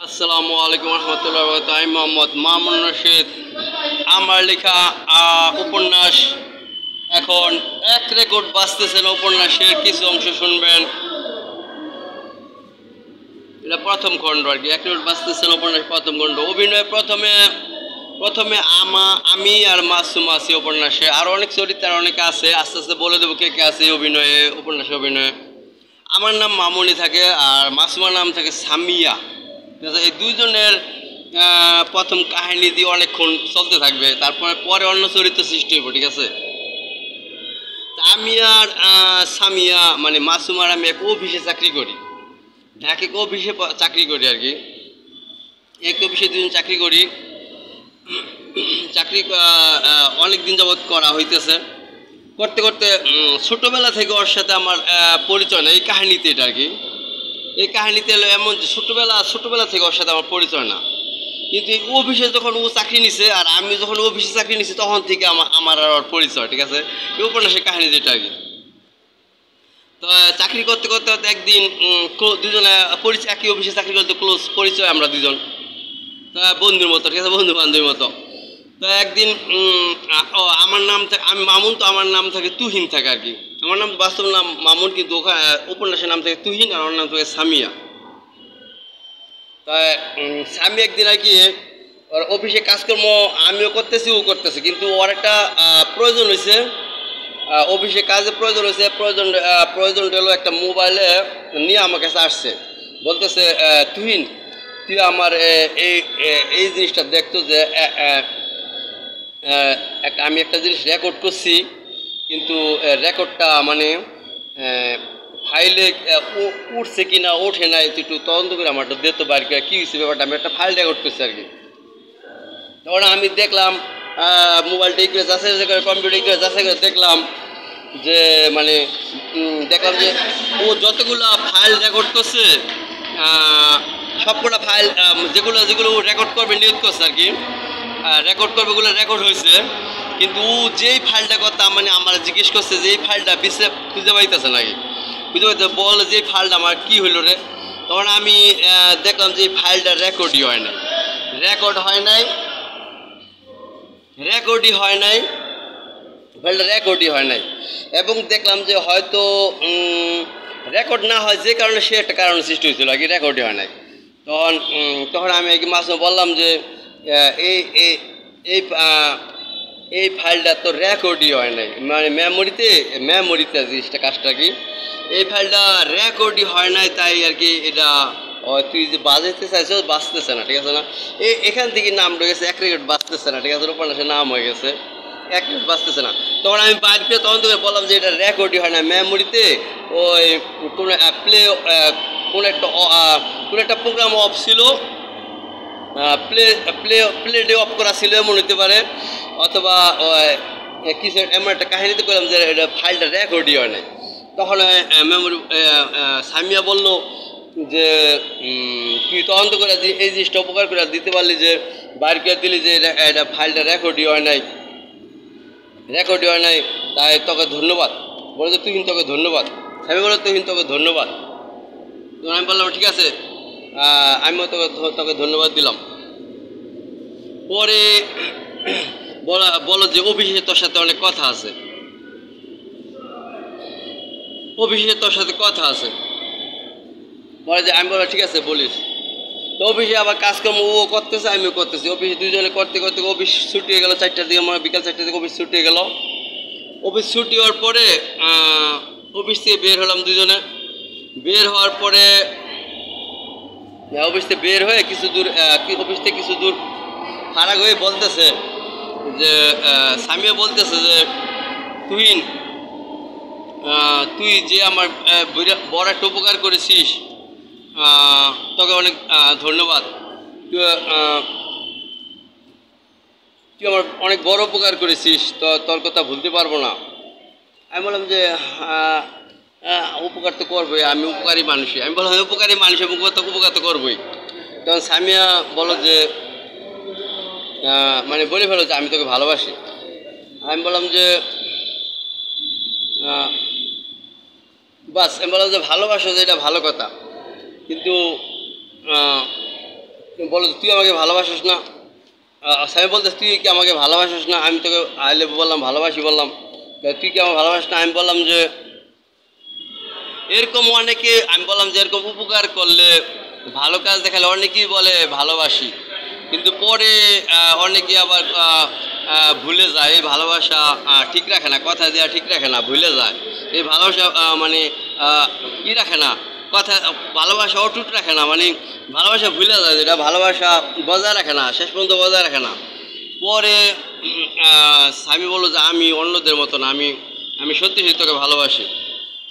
আসসালামু আলাইকুম রহমতুল্লাহ বরকাতুহু। আমি মোহাম্মদ মামুন রশিদ। আমার লেখা উপন্যাস এখন এক রেকর্ড বাজতেছেন। উপন্যাসের কিছু অংশ শুনবেন। এটা প্রথম খণ্ড আর কি। এক রেকর্ড বাজতেছেন উপন্যাস প্রথম খণ্ড। অভিনয় প্রথমে প্রথমে আমি আর মাসুম আছি উপন্যাসে। আর অনেক চরিত্র অনেকে আছে, আস্তে আস্তে বলে দেবো কে কে আছে অভিনয়ে, উপন্যাসে অভিনয়ে। আমার নাম মামুনি থাকে আর মাসুমার নাম থাকে সামিয়া। এই দুইজনের প্রথম কাহিনী দিয়ে অনেকক্ষণ চলতে থাকবে, তারপরে পরে অন্য চরিত্র সৃষ্টি হইব, ঠিক আছে। আমি আর সামিয়া মানে মাসুম আর আমি এক অফিসে চাকরি করি, ঢাকা এক অফিসে চাকরি করি আর কি। এক অফিসে দুজন চাকরি করি। চাকরি অনেক দিন যাবৎ করা হইতেছে। করতে করতে ছোটোবেলা থেকে ওর সাথে আমার পরিচয় না এই কাহিনীতে, এটা আর কি। এই কাহিনীতে এলো এমন যে ছোটোবেলা থেকে ওর সাথে আমার পরিচয় না, কিন্তু এই অফিসে যখন ও চাকরি নিছে আর আমি যখন অফিসে চাকরি নিছি তখন থেকে আমার আর ওর পরিচয়, ঠিক আছে। এই উপন্যাসের কাহিনী যেটা আর কি। তো চাকরি করতে করতে একদিন দুজনে পরিচয়, একই অফিসে চাকরি করতে ক্লোজ পরিচয় আমরা দুজন, বন্ধুর মতো, ঠিক আছে, বন্ধু বান্ধবীর মতো। তো একদিন আমার নাম থাকে, আমি মামুন, তো আমার নাম থাকে তুহিন থাকে আর কি। আমার নাম বাস্তব নাম মামুন, কিন্তু উপন্যাসের নাম থাকে তুহিন, আর আমার নাম থাকে সামিয়া। তাই সামিয়া একদিন আর কি ওর অফিসে কাজকর্ম আমিও করতেছি, ও করতেছে, কিন্তু ওর একটা প্রয়োজন হয়েছে, অফিসে কাজে প্রয়োজন হয়েছে। প্রয়োজন হলো একটা মোবাইলে নিয়ে আমার কাছে আসছে, বলতেছে তুহিন তুই আমার এই এই জিনিসটা দেখতো যে আমি একটা জিনিস রেকর্ড করছি, কিন্তু রেকর্ডটা মানে ফাইলে উঠছে কি না ওঠে নাই, তুই একটু তদন্ত করে আমার একটু দেখতে পারি কী হয়েছে ব্যাপারটা। আমি একটা ফাইল রেকর্ড করছি আর কি। তখন আমি দেখলাম মোবাইলটা করে যাচাই করে, কম্পিউটার করে যাচাই করে দেখলাম যে মানে দেখলাম যে ও যতগুলো ফাইল রেকর্ড করছে, সবকটা ফাইল যেগুলো যেগুলো ও রেকর্ড করবে নিয়োগ করছে আর কি, রেকর্ড করবে ওগুলো রেকর্ড হয়েছে। কিন্তু ও যেই ফাইলটা কথা মানে আমার জিজ্ঞেস করছে যে এই ফাইলটা বিশ্বে খুঁজে পাইতেছে নাকি, খুঁজে পাইতে বল যে ফাইলটা আমার কী হইলো রে। তখন আমি দেখলাম যে এই ফাইলটা রেকর্ডই হয় নাই, ফাইলটা রেকর্ডই হয় নাই। এবং দেখলাম যে হয়তো রেকর্ড না হয় যে কারণে সে একটা কারণ সৃষ্টি হয়েছিল আর কি, রেকর্ডই হয় নাই। তখন আমি মাঝে বললাম যে এই এই এই এই ফাইলটা তো রেকর্ডই হয় নাই, মানে মেমোরিতে জিনিসটা কাজটা কি, এই ফাইলটা রেকর্ডই হয় নাই, তাই আর কি এটা তুই যে বাজাইতে চাইছ বাঁচতেছে না, ঠিক আছে না। এখান থেকে নাম রয়েছে এক রেকর্ড বাঁচতেছে না, ঠিক আছে, উপন্যাসের নাম হয়ে গেছে এক রেকর্ড বাঁচতেছে না। তখন আমি বাড়িতে তখন তোকে বললাম যে এটা রেকর্ডই হয় না, মেমোরিতে ওই কোনো কোনো একটা প্রোগ্রাম অফ ছিল, প্লে ডে অফ করা ছিল এমন হতে পারে, অথবা কিছু এমন একটা কাহিনীতে করলাম যে এটা ফাইলটা রেকর্ডই হয় নাই। তখন মেমোরি সামিয়া বলল যে তুই তদন্ত করে এই জিনিসটা উপকার করে দিতে পারলি, যে বাইর করে দিলি যে এটা ফাইলটা রেকর্ডই হয় নাই, তাই তোকে ধন্যবাদ। বলে যে তুই কিন্তু তোকে ধন্যবাদ। সামি বলে তুই কিন্তু তোকে ধন্যবাদ। আমি বললাম ঠিক আছে, আমিও তোকে ধন্যবাদ দিলাম। পরে বলো যে অফিসে তোর সাথে অনেক কথা আছে, বলে যে আমি বললাম ঠিক আছে বলিস। তো অফিসে আবার কাজকর্ম ও করতেছে আমিও করতেছি, অফিসে দুজনে করতে করতে অফিস ছুটি হয়ে গেলো 4টার দিকে, আমার বিকাল 4টার দিকে অফিস ছুটি হয়ে গেল। অফিস ছুটি হওয়ার পরে অফিস থেকে বের হলাম দুজনে। বের হওয়ার পরে অফিস থেকে বের হয়ে কিছু দূর ফারাক হয়ে বলতেছে যে সামিয়া বলতেছে যে তুহিন তুই যে আমার বড় একটা উপকার করেছিস, তোকে অনেক ধন্যবাদ। তুই আমার অনেক বড় উপকার করেছিস, তো তোর কথা ভুলতে পারবো না। আমি বললাম যে উপকার তো করবোই, আমি উপকারী মানুষই। আমি বললাম উপকারী মানুষ উপকার তো করবোই। তখন সামিয়া বলো যে মানে বলে ফেলো যে আমি তোকে ভালোবাসি। আমি বললাম যে বাস, আমি বললাম যে ভালোবাসো যে এটা ভালো কথা, কিন্তু বলো তুই আমাকে ভালোবাসিস না। স্বামী বলতে তুই কি আমাকে ভালোবাসিস না? আমি তোকে আই লাভ বললাম, ভালোবাসি বললাম, তুই কি আমাকে ভালোবাসিস না? আমি বললাম যে এরকম অনেকে, আমি বললাম যে এরকম উপকার করলে, ভালো কাজ দেখালে অনেকেই বলে ভালোবাসি, কিন্তু পরে অনেকে আবার ভুলে যায়। এই ভালোবাসা ঠিক রাখে না, কথা দেওয়া ঠিক রাখে না, ভুলে যায়। এই ভালোবাসা মানে ই রাখে না, কথা ভালোবাসা অটুট রাখে না, মানে ভালোবাসা ভুলে যায়, যেটা ভালোবাসা বজায় রাখে না, শেষ পর্যন্ত বজায় রাখে না। পরে স্বামী বললো যে আমি অন্যদের মতো না, আমি সত্যি সত্যি তোকে ভালোবাসি।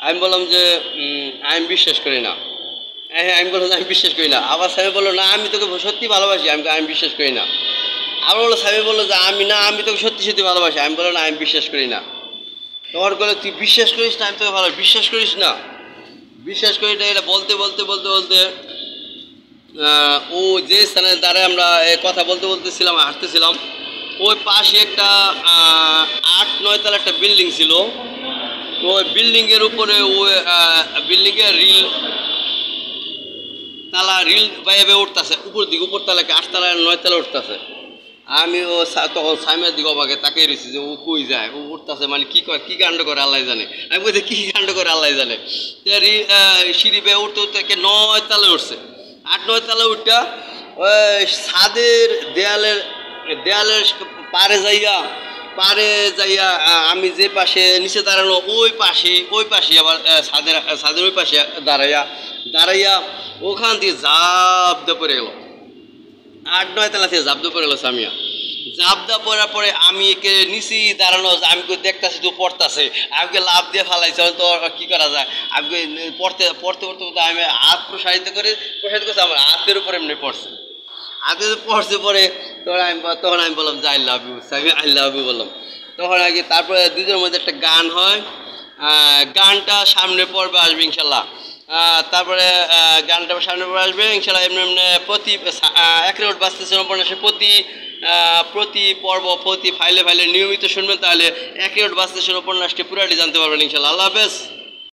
আমি বললাম যে আমি বিশ্বাস করি না। হ্যাঁ, আমি বললাম আমি বিশ্বাস করি না। আবার স্বামী বললো না আমি তোকে সত্যি ভালোবাসি। আমি বিশ্বাস করি না। আবার বললো, স্বামী বললো যে আমি তোকে সত্যি সত্যি ভালোবাসি। আমি বললাম না আমি বিশ্বাস করি না। তোমার বলে তুই বিশ্বাস করিস না, আমি তোকে ভালো বিশ্বাস করিস না, বিশ্বাস করি না। এটা বলতে বলতে বলতে বলতে ও যে স্থানে দাঁড়ায় আমরা কথা বলতে বলতেছিলাম, হাঁটতেছিলাম, ওই পাশে একটা 8-9 তলা একটা বিল্ডিং ছিল। ওই বিল্ডিংয়ের উপরে ওই বিল্ডিংয়ের রিল বাইবে উঠতেছে উপর দিকে, উপর তলাকে 8 তলা 9 তলা উঠতেছে। আমি তখন সাইমের দিকে অবাকে তাকিয়ে রয়েছি যে ও কই যায়, ও উঠতেছে, মানে কি করে, কি কাণ্ড করে আল্লাহ জানে। আমি বলছি কি কাণ্ড করে আল্লাহ জানে। সিঁড়ি বেয়ে উঠতে উঠতে 9 তলা উঠছে। 8-9 তলা উঠটা ওই ছাদের দেয়ালের পারে যাইয়া আমি যে পাশে নিচে দাঁড়ানো ওই পাশে আবার ছাদের ওই পাশে দাঁড়াইয়া ওখান দিয়ে জাপ দিয়ে পড়ে গেল। 8-9 তলা থেকে জাপ দিয়ে পড়ে গেল সামিয়া। জাপ দা পড়ার পরে আমি একে নিচে দাঁড়ানো, আমি দেখতেছি তো পড়তেছে, আমাকে লাভ দিয়ে ফালাইছে, তো কি করা যায়। আমি পড়তে আমি হাত প্রসারিত করছে, আমার হাতের উপরে এমনি পড়ছে, হাতে পড়ছে। পরে তখন আমি বললাম যে আই লাভ ইউ, আমি আই লাভ ইউ বললাম। তখন আগে তারপরে দুজনের মধ্যে একটা গান হয়, গানটা সামনে পর্বে আসবে ইনশাল্লাহ। তারপরে গানটা সামনে পর্বে আসবে ইনশাল্লাহ। এমনি প্রতি এক রেকর্ড বাঁচতেছে উপন্যাসে প্রতি পর্ব প্রতি ফাইলে নিয়মিত শুনবেন, তাহলে এক রেকর্ড বাঁচতেছে উপন্যাসটি পুরাটি জানতে পারবেন ইনশাল্লাহ। আল্লাহ হাফেজ।